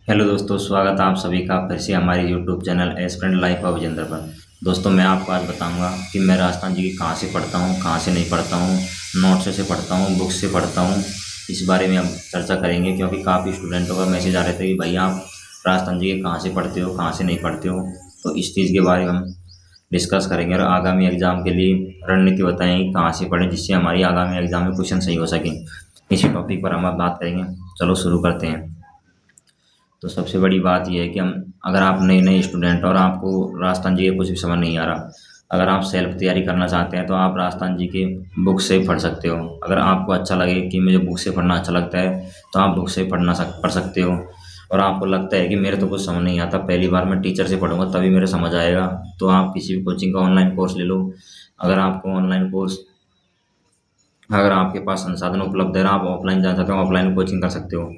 Hello दोस्तों, स्वागत है आप सभी का फिर से हमारे YouTube channel aspirant life of Vijendra पर। दोस्तों, मैं आपको आज बताऊंगा कि मैं राजस्थान जी की कहाँ से पढ़ता हूँ, कहाँ से नहीं पढ़ता हूँ, नोट्स से पढ़ता हूँ, बुक्स से पढ़ता हूँ। इस बारे में हम चर्चा करेंगे क्योंकि काफ़ी स्टूडेंटों का मैसेज आ रहे थे कि भाई आप राजस्थान जी के कहाँ से पढ़ते हो, कहाँ से नहीं पढ़ते हो। तो इस चीज़ के बारे में हम डिस्कस करेंगे और आगामी एग्जाम के लिए रणनीति बताएंगे कि कहाँ से पढ़ें जिससे हमारी आगामी एग्जाम में क्वेश्चन सही हो सके। इसी टॉपिक पर हम अब बात करेंगे। चलो शुरू करते हैं। तो सबसे बड़ी बात यह है कि हम अगर आप नए नए स्टूडेंट और आपको राजस्थान जी के कुछ भी समझ नहीं आ रहा, अगर आप सेल्फ तैयारी करना चाहते हैं तो आप राजस्थान जी के बुक से पढ़ सकते हो। अगर आपको अच्छा लगे कि मुझे बुक से पढ़ना अच्छा लगता है तो आप बुक से पढ़ सकते हो। और आपको लगता है कि मेरे तो कुछ समझ नहीं आता, पहली बार मैं टीचर से पढ़ूंगा तभी मेरे समझ आएगा, तो आप किसी भी कोचिंग का ऑनलाइन कोर्स ले लो। अगर आपको ऑनलाइन कोर्स अगर आपके पास संसाधन उपलब्ध है और आप ऑफलाइन जाना चाहते हो, ऑफलाइन कोचिंग कर सकते हो।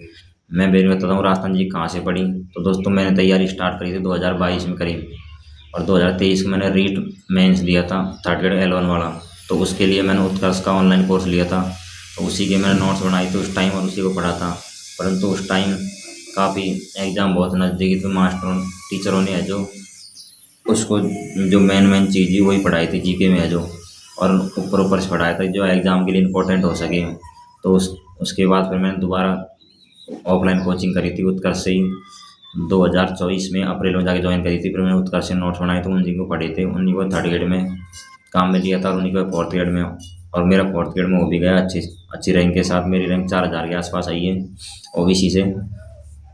मैं मेरी बताता हूँ राजस्थान जी कहाँ से पढ़ी। तो दोस्तों, मैंने तैयारी स्टार्ट करी थी 2022 में करीब, और 2023 में मैंने रीट मेंस दिया था, थर्ड ग्रेड L1 वाला। तो उसके लिए मैंने उत्कर्ष का ऑनलाइन कोर्स लिया था, तो उसी के मैंने नोट्स बनाए थे उस टाइम और उसी को पढ़ा था। परंतु उस टाइम काफ़ी एग्ज़ाम बहुत नज़दीकी थे, मास्टरों टीचरों ने है जो उसको जो मेन मेन चीज़ ही वही पढ़ाई थी, जीके में है जो, और ऊपर ऊपर से पढ़ाया था जो एग्ज़ाम के लिए इम्पोर्टेंट हो सके। तो उसके बाद फिर मैंने दोबारा ऑफलाइन कोचिंग करी थी उत्कर्ष से ही, 2024 में अप्रैल में जाके ज्वाइन करी थी। फिर मैंने उत्कर्ष से नोट्स बनाए थे, उन्हीं को पढ़े थे, उन्हीं को थर्ड ग्रेड में काम में लिया था और उन्हीं को फोर्थ ग्रेड में, और मेरा फोर्थ ग्रेड में हो भी गया अच्छी अच्छी रैंक के साथ। मेरी रैंक 4000 के आसपास आई है ओबीसी से।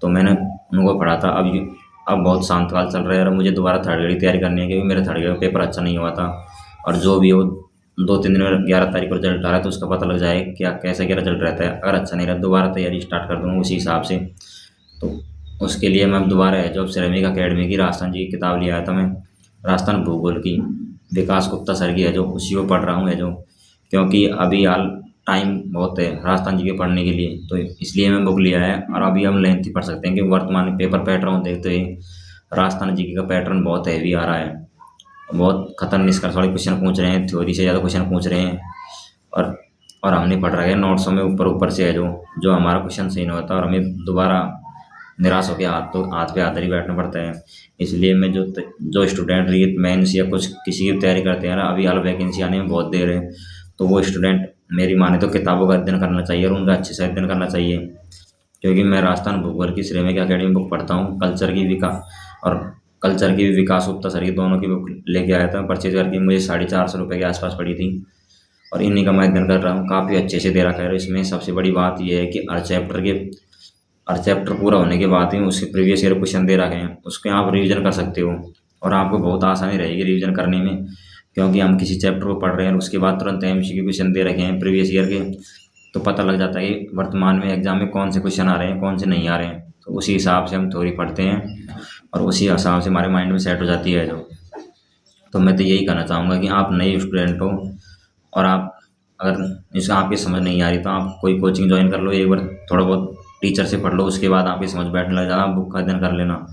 तो मैंने उनको पढ़ा था। अब बहुत शांत काल चल रहा है और मुझे दोबारा थर्ड ग्रेड की तैयारी करनी है क्योंकि मेरा थर्ड ग्रेड पेपर अच्छा नहीं हुआ था। और जो भी हो, 2-3 दिन में 11 तारीख को रिजल्ट आ रहा है तो उसका पता लग जाए क्या कैसा क्या रिजल्ट रहता है। अगर अच्छा नहीं रहा दोबारा तैयारी स्टार्ट कर दूँगा उसी हिसाब से। तो उसके लिए मैं दोबारा है जो सिरेमिक अकेडमी की राजस्थान जी की किताब ले आया था मैं, राजस्थान भूगोल की, विकास गुप्ता सर की है जो, उसी को पढ़ रहा हूँ है जो। क्योंकि अभी हाल टाइम बहुत है राजस्थान जी के पढ़ने के लिए, तो इसलिए मैं बुक लिया है। और अभी हम लेंथ ही पढ़ सकते हैं कि वर्तमान पेपर पैटर्न देखते ही राजस्थान जी का पैटर्न बहुत हैवी आ रहा है, बहुत खतरनाक निष्कर्ष वाले क्वेश्चन पूछ रहे हैं, थ्योरी से ज़्यादा क्वेश्चन पूछ रहे हैं। और और हमने पढ़ रखे हैं नोट्सों में ऊपर ऊपर से है जो हमारा क्वेश्चन सही नहीं होता और हमें दोबारा निराश होकर हाथ पे हाथ धरी बैठना पड़ता है। इसलिए मैं जो स्टूडेंट रीट मेंस या कुछ किसी की तैयारी करते हैं ना, अभी हाल वैकेंसी आने में बहुत देर है, तो वो स्टूडेंट मेरी माने तो किताबों का अध्ययन करना चाहिए और उनका अच्छे से अध्ययन करना चाहिए। क्योंकि मैं राजस्थान भूगोल की श्रेमिक अकेडमी बुक पढ़ता हूँ, कल्चर की भी विकास गुप्ता सर की, दोनों की बुक लेके आया था परचेज करके, मुझे 450 रुपये के आसपास पड़ी थी। और इन्हीं का मैं अध्ययन कर रहा हूँ, काफ़ी अच्छे से दे रखा है। इसमें सबसे बड़ी बात यह है कि हर चैप्टर पूरा होने के बाद ही उसके प्रीवियस ईयर क्वेश्चन दे रखे हैं, उसके आप रिवीजन कर सकते हो और आपको बहुत आसानी रहेगी रिवीजन करने में। क्योंकि हम किसी चैप्टर को पढ़ रहे हैं और उसके बाद तुरंत एमसीक्यू क्वेश्चन दे रखे हैं प्रीवियस ईयर के, तो पता लग जाता है कि वर्तमान में एग्जाम में कौन से क्वेश्चन आ रहे हैं, कौन से नहीं आ रहे हैं। तो उसी हिसाब से हम थ्योरी पढ़ते हैं और उसी हिसाब से हमारे माइंड में सेट हो जाती है जो। तो मैं तो यही कहना चाहूँगा कि आप नए स्टूडेंट हो और आप अगर इसका आपकी समझ नहीं आ रही तो आप कोई कोचिंग ज्वाइन कर लो, एक बार थोड़ा बहुत टीचर से पढ़ लो, उसके बाद आपकी समझ बैठने लग जाएगा, आप बुक का अध्ययन कर लेना।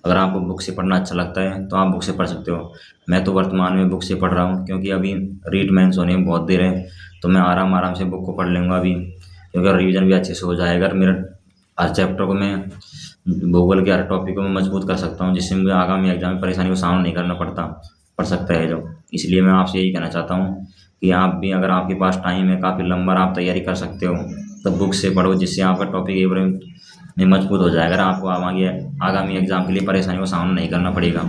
अगर आपको बुक से पढ़ना अच्छा लगता है तो आप बुक से पढ़ सकते हो। मैं तो वर्तमान में बुक से पढ़ रहा हूँ क्योंकि अभी रीड मेंस होने में बहुत देर है, तो मैं आराम आराम से बुक को पढ़ लूँगा अभी, क्योंकि रिवीजन भी अच्छे से हो जाएगा। और मेरा हर चैप्टर को मैं भूगोल के हर टॉपिक को मैं मजबूत कर सकता हूँ, जिससे मुझे आगामी एग्जाम में परेशानी का सामना नहीं करना पड़ सकता है जो। इसलिए मैं आपसे यही कहना चाहता हूँ कि आप भी अगर आपके पास टाइम है काफ़ी लंबा, आप तैयारी कर सकते हो, तो बुक से पढ़ो जिससे आपका टॉपिक एक बार में मजबूत हो जाएगा, आपको आगामी एग्जाम के लिए परेशानी का सामना नहीं करना पड़ेगा।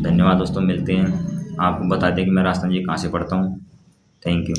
धन्यवाद दोस्तों, मिलते हैं। आपको बता दें कि मैं राजस्थान जी कहाँ से पढ़ता हूँ। Thank you.